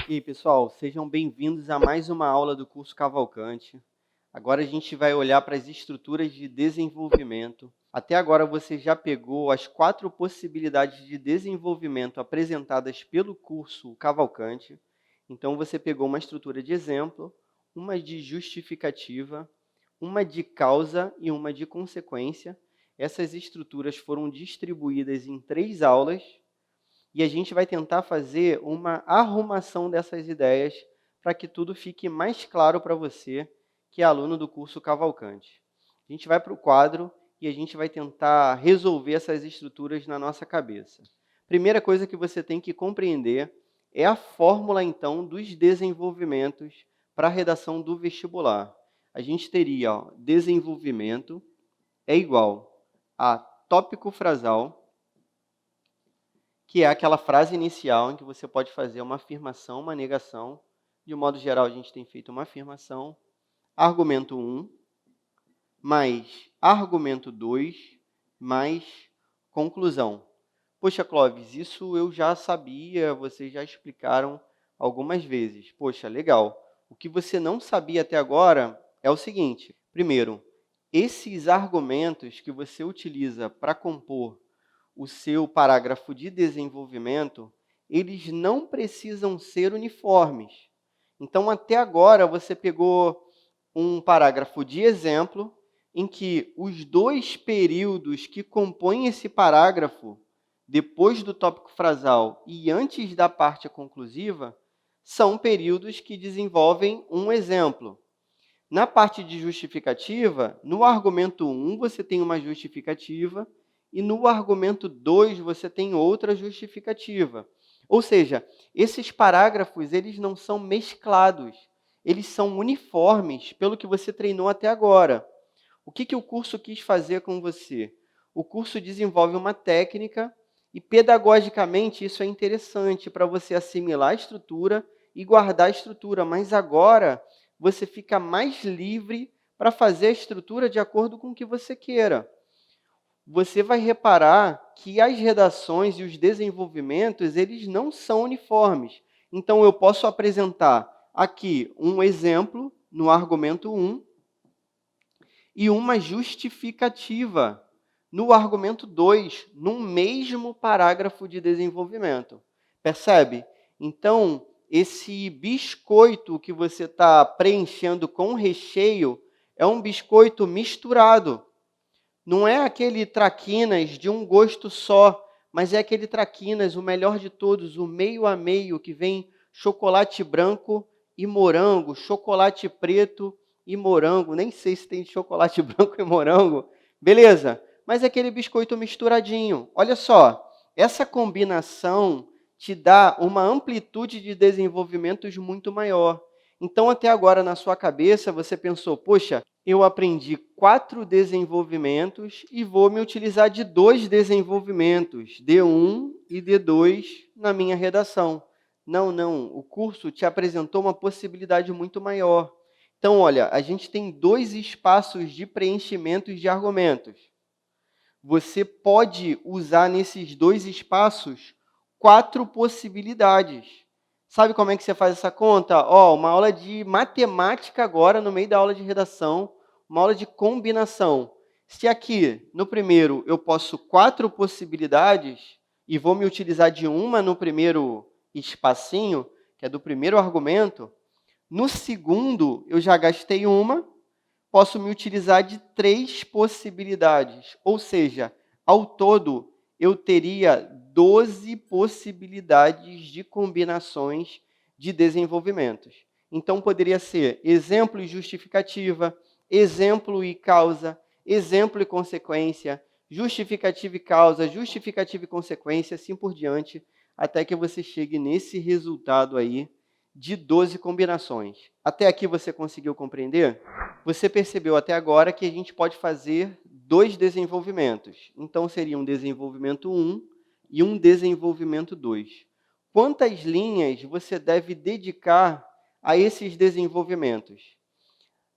E aí, pessoal, sejam bem-vindos a mais uma aula do curso Cavalcante. Agora a gente vai olhar para as estruturas de desenvolvimento. Até agora você já pegou as 4 possibilidades de desenvolvimento apresentadas pelo curso Cavalcante. Então você pegou uma estrutura de exemplo, uma de justificativa, uma de causa e uma de consequência. Essas estruturas foram distribuídas em 3 aulas. E a gente vai tentar fazer uma arrumação dessas ideias para que tudo fique mais claro para você, que é aluno do curso Cavalcante. A gente vai para o quadro e a gente vai tentar resolver essas estruturas na nossa cabeça. Primeira coisa que você tem que compreender é a fórmula, então, dos desenvolvimentos para a redação do vestibular. A gente teria, desenvolvimento é igual a tópico frasal, que é aquela frase inicial em que você pode fazer uma afirmação, uma negação. De um modo geral, a gente tem feito uma afirmação. Argumento 1, mais argumento 2, mais conclusão. Poxa, Clóvis, isso eu já sabia, vocês já explicaram algumas vezes. Poxa, legal. O que você não sabia até agora é o seguinte. Primeiro, esses argumentos que você utiliza para compor o seu parágrafo de desenvolvimento, eles não precisam ser uniformes. Então, até agora, você pegou um parágrafo de exemplo em que os 2 períodos que compõem esse parágrafo, depois do tópico frasal e antes da parte conclusiva, são períodos que desenvolvem um exemplo. Na parte de justificativa, no argumento 1, você tem uma justificativa, e no argumento 2, você tem outra justificativa. Ou seja, esses parágrafos eles não são mesclados, eles são uniformes pelo que você treinou até agora. O que o curso quis fazer com você? O curso desenvolve uma técnica e, pedagogicamente, isso é interessante para você assimilar a estrutura e guardar a estrutura, mas agora você fica mais livre para fazer a estrutura de acordo com o que você queira. Você vai reparar que as redações e os desenvolvimentos, eles não são uniformes. Então, eu posso apresentar aqui um exemplo no argumento 1 e uma justificativa no argumento 2, no mesmo parágrafo de desenvolvimento. Percebe? Então, esse biscoito que você está preenchendo com recheio é um biscoito misturado. Não é aquele traquinas de um gosto só, mas é aquele traquinas, o melhor de todos, o meio a meio, que vem chocolate branco e morango, chocolate preto e morango. Nem sei se tem chocolate branco e morango. Beleza, mas é aquele biscoito misturadinho. Olha só, essa combinação te dá uma amplitude de desenvolvimentos muito maior. Então, até agora, na sua cabeça, você pensou, poxa, eu aprendi 4 desenvolvimentos e vou me utilizar de 2 desenvolvimentos, D1 e D2, na minha redação. Não, não, o curso te apresentou uma possibilidade muito maior. Então, olha, a gente tem 2 espaços de preenchimentos de argumentos. Você pode usar nesses 2 espaços 4 possibilidades. Sabe como é que você faz essa conta? Uma aula de matemática agora, no meio da aula de redação, uma aula de combinação. Se aqui, no primeiro, eu posso 4 possibilidades, e vou me utilizar de uma no primeiro espacinho, que é do primeiro argumento, no segundo, eu já gastei uma, posso me utilizar de 3 possibilidades. Ou seja, ao todo, eu teria 12 possibilidades de combinações de desenvolvimentos. Então, poderia ser exemplo e justificativa, exemplo e causa, exemplo e consequência, justificativa e causa, justificativa e consequência, assim por diante, até que você chegue nesse resultado aí de 12 combinações. Até aqui você conseguiu compreender? Você percebeu até agora que a gente pode fazer 2 desenvolvimentos. Então, seria um desenvolvimento 1 e um desenvolvimento 2. Quantas linhas você deve dedicar a esses desenvolvimentos?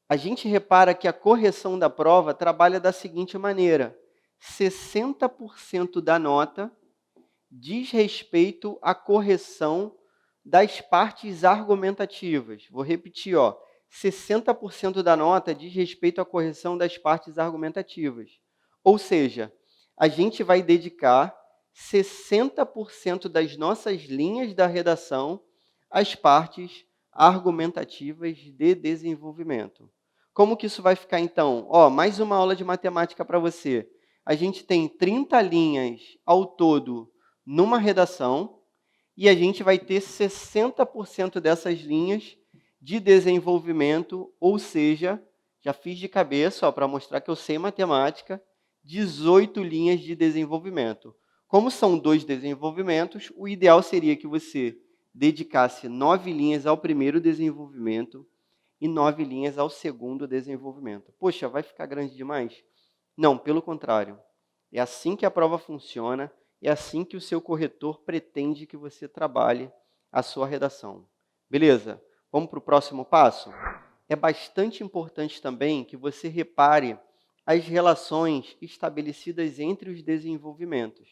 A gente repara que a correção da prova trabalha da seguinte maneira: 60% da nota diz respeito à correção das partes argumentativas. Vou repetir, 60% da nota diz respeito à correção das partes argumentativas. Ou seja, a gente vai dedicar 60% das nossas linhas da redação às partes argumentativas de desenvolvimento. Como que isso vai ficar, então? Mais uma aula de matemática para você. A gente tem 30 linhas ao todo numa redação e a gente vai ter 60% dessas linhas de desenvolvimento, ou seja, já fiz de cabeça para mostrar que eu sei matemática, 18 linhas de desenvolvimento. Como são 2 desenvolvimentos, o ideal seria que você dedicasse 9 linhas ao primeiro desenvolvimento e 9 linhas ao segundo desenvolvimento. Poxa, vai ficar grande demais? Não, pelo contrário. É assim que a prova funciona, é assim que o seu corretor pretende que você trabalhe a sua redação. Beleza? Vamos para o próximo passo? É bastante importante também que você repare as relações estabelecidas entre os desenvolvimentos.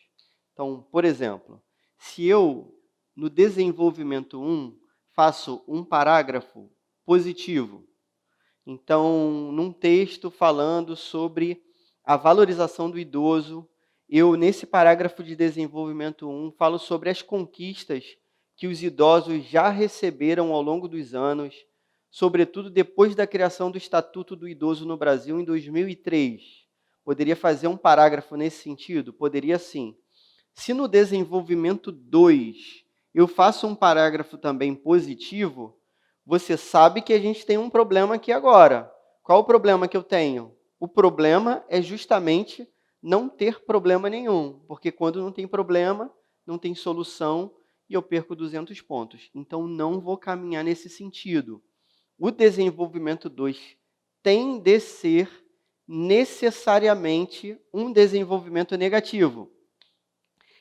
Então, por exemplo, se eu, no desenvolvimento 1, faço um parágrafo positivo, então, num texto falando sobre a valorização do idoso, eu, nesse parágrafo de desenvolvimento 1, falo sobre as conquistas que os idosos já receberam ao longo dos anos, sobretudo depois da criação do Estatuto do Idoso no Brasil em 2003. Poderia fazer um parágrafo nesse sentido? Poderia sim. Se no desenvolvimento 2 eu faço um parágrafo também positivo, você sabe que a gente tem um problema aqui agora. Qual o problema que eu tenho? O problema é justamente não ter problema nenhum, porque quando não tem problema, não tem solução e eu perco 200 pontos. Então, não vou caminhar nesse sentido. O desenvolvimento 2 tem de ser necessariamente um desenvolvimento negativo.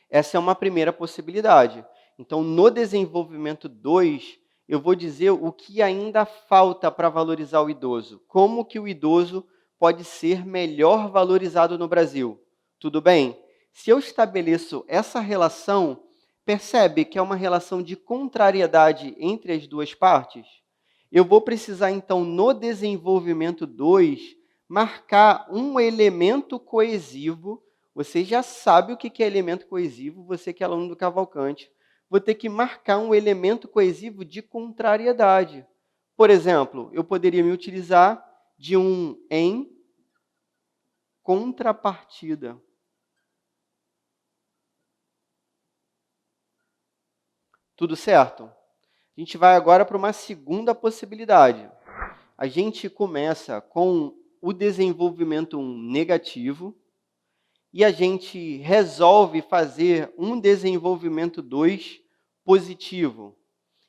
Essa é uma primeira possibilidade. Então, no desenvolvimento 2, eu vou dizer o que ainda falta para valorizar o idoso. Como que o idoso pode ser melhor valorizado no Brasil? Tudo bem? Se eu estabeleço essa relação, percebe que é uma relação de contrariedade entre as duas partes? Eu vou precisar, então, no desenvolvimento 2, marcar um elemento coesivo. Você já sabe o que é elemento coesivo, você que é aluno do Cavalcante. Vou ter que marcar um elemento coesivo de contrariedade. Por exemplo, eu poderia me utilizar de um em contrapartida. Tudo certo? A gente vai agora para uma segunda possibilidade. A gente começa com o desenvolvimento 1 negativo e a gente resolve fazer um desenvolvimento 2 positivo.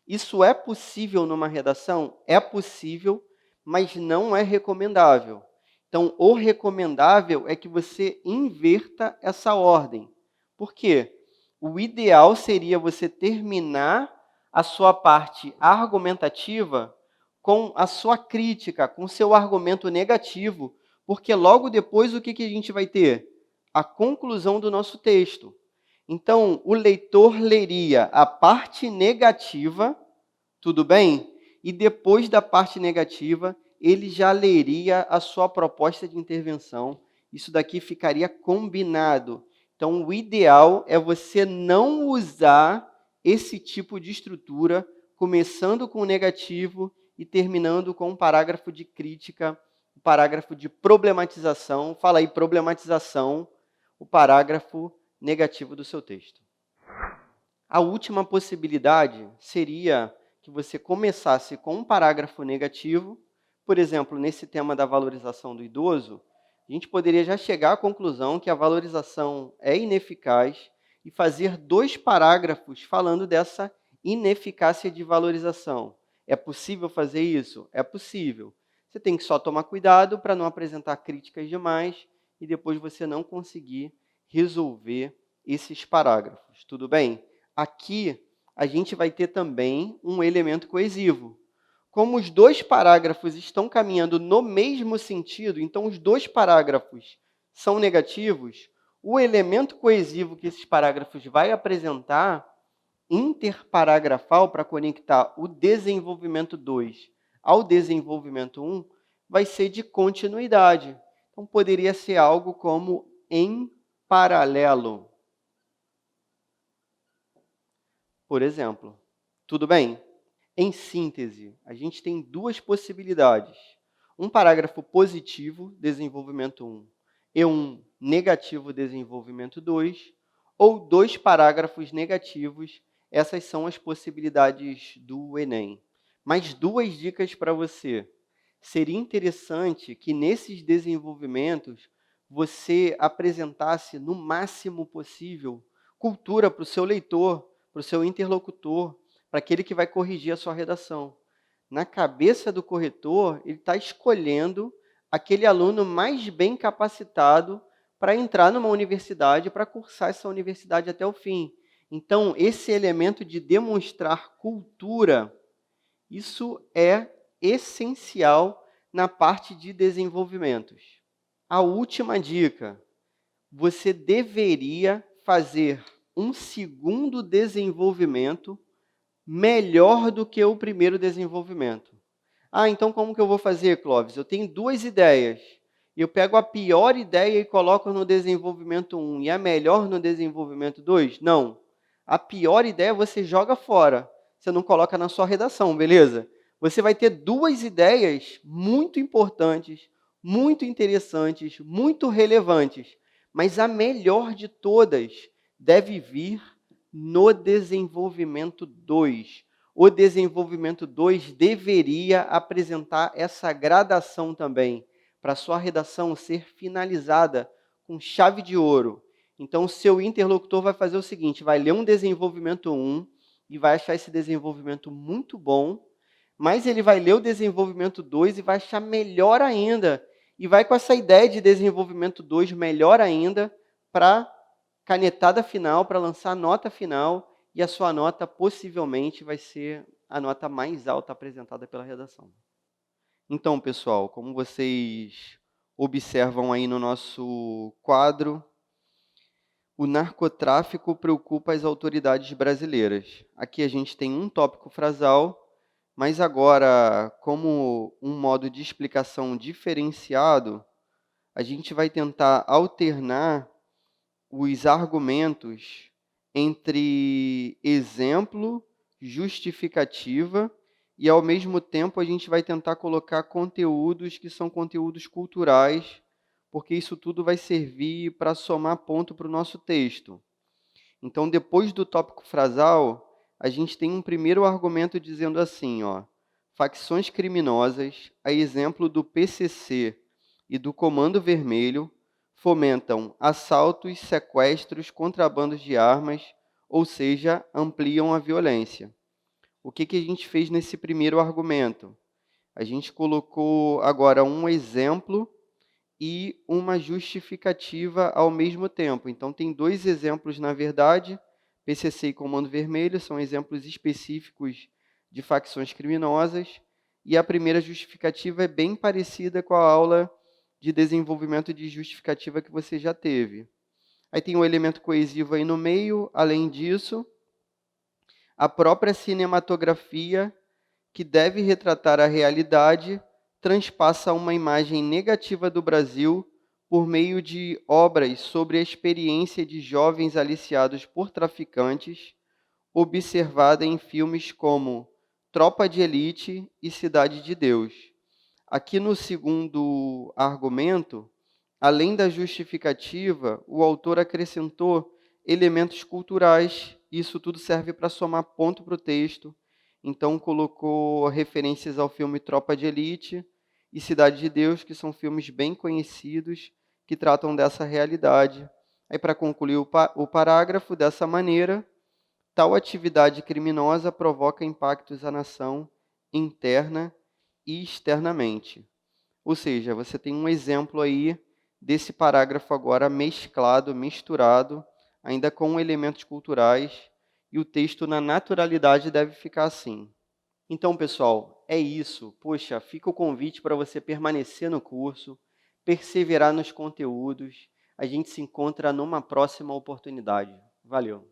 Isso é possível numa redação? É possível, mas não é recomendável. Então, o recomendável é que você inverta essa ordem. Por quê? O ideal seria você terminar a sua parte argumentativa com a sua crítica, com o seu argumento negativo, porque logo depois o que a gente vai ter? A conclusão do nosso texto. Então, o leitor leria a parte negativa, tudo bem? E depois da parte negativa, ele já leria a sua proposta de intervenção. Isso daqui ficaria combinado. Então, o ideal é você não usar esse tipo de estrutura, começando com o negativo e terminando com um parágrafo de crítica, um parágrafo de problematização. Fala aí, problematização, o parágrafo negativo do seu texto. A última possibilidade seria que você começasse com um parágrafo negativo. Por exemplo, nesse tema da valorização do idoso, a gente poderia já chegar à conclusão que a valorização é ineficaz e fazer 2 parágrafos falando dessa ineficácia de valorização. É possível fazer isso? É possível. Você tem que só tomar cuidado para não apresentar críticas demais e depois você não conseguir resolver esses parágrafos. Tudo bem? Aqui, a gente vai ter também um elemento coesivo. Como os 2 parágrafos estão caminhando no mesmo sentido, então os 2 parágrafos são negativos, O elemento coesivo que esses parágrafos vai apresentar, interparagrafal, para conectar o desenvolvimento 2 ao desenvolvimento 1, vai ser de continuidade. Então, poderia ser algo como em paralelo, por exemplo. Tudo bem? Em síntese, a gente tem duas possibilidades. Um parágrafo positivo, desenvolvimento 1, e um negativo, desenvolvimento 2, ou dois parágrafos negativos. Essas são as possibilidades do Enem. Mais duas dicas para você. Seria interessante que nesses desenvolvimentos você apresentasse no máximo possível cultura para o seu leitor, para o seu interlocutor, para aquele que vai corrigir a sua redação. Na cabeça do corretor, ele está escolhendo aquele aluno mais bem capacitado para entrar numa universidade, para cursar essa universidade até o fim. Então, esse elemento de demonstrar cultura, isso é essencial na parte de desenvolvimentos. A última dica, você deveria fazer um segundo desenvolvimento melhor do que o primeiro desenvolvimento. Então como que eu vou fazer, Clóvis? Eu tenho duas ideias. Eu pego a pior ideia e coloco no desenvolvimento 1 e a melhor no desenvolvimento 2? Não. A pior ideia você joga fora. Você não coloca na sua redação, beleza? Você vai ter duas ideias muito importantes, muito interessantes, muito relevantes. Mas a melhor de todas deve vir no desenvolvimento 2. O desenvolvimento 2 deveria apresentar essa gradação também, para a sua redação ser finalizada com chave de ouro. Então, o seu interlocutor vai fazer o seguinte, vai ler um desenvolvimento 1 e vai achar esse desenvolvimento muito bom, mas ele vai ler o desenvolvimento 2 e vai achar melhor ainda, e vai com essa ideia de desenvolvimento 2 melhor ainda para canetada final, para lançar a nota final, e a sua nota possivelmente vai ser a nota mais alta apresentada pela redação. Então, pessoal, como vocês observam aí no nosso quadro, o narcotráfico preocupa as autoridades brasileiras. Aqui a gente tem um tópico frasal, mas agora, como um modo de explicação diferenciado, a gente vai tentar alternar os argumentos entre exemplo, justificativa, e, ao mesmo tempo, a gente vai tentar colocar conteúdos que são conteúdos culturais, porque isso tudo vai servir para somar ponto para o nosso texto. Então, depois do tópico frasal, a gente tem um primeiro argumento dizendo assim, facções criminosas, a exemplo do PCC e do Comando Vermelho, fomentam assaltos, sequestros, contrabandos de armas, ou seja, ampliam a violência. O que a gente fez nesse primeiro argumento? A gente colocou agora um exemplo e uma justificativa ao mesmo tempo. Então, tem dois exemplos, na verdade, PCC e Comando Vermelho, são exemplos específicos de facções criminosas, e a primeira justificativa é bem parecida com a aula de desenvolvimento de justificativa que você já teve. Aí tem um elemento coesivo aí no meio, além disso, a própria cinematografia, que deve retratar a realidade, transpassa uma imagem negativa do Brasil por meio de obras sobre a experiência de jovens aliciados por traficantes, observada em filmes como Tropa de Elite e Cidade de Deus. Aqui no segundo argumento, além da justificativa, o autor acrescentou elementos culturais. Isso tudo serve para somar ponto para o texto. Então, colocou referências ao filme Tropa de Elite e Cidade de Deus, que são filmes bem conhecidos, que tratam dessa realidade. Aí, para concluir o parágrafo, dessa maneira, tal atividade criminosa provoca impactos à nação interna e externamente. Ou seja, você tem um exemplo aí desse parágrafo agora mesclado, misturado, ainda com elementos culturais, e o texto na naturalidade deve ficar assim. Então, pessoal, é isso. Poxa, fica o convite para você permanecer no curso, perseverar nos conteúdos. A gente se encontra numa próxima oportunidade. Valeu!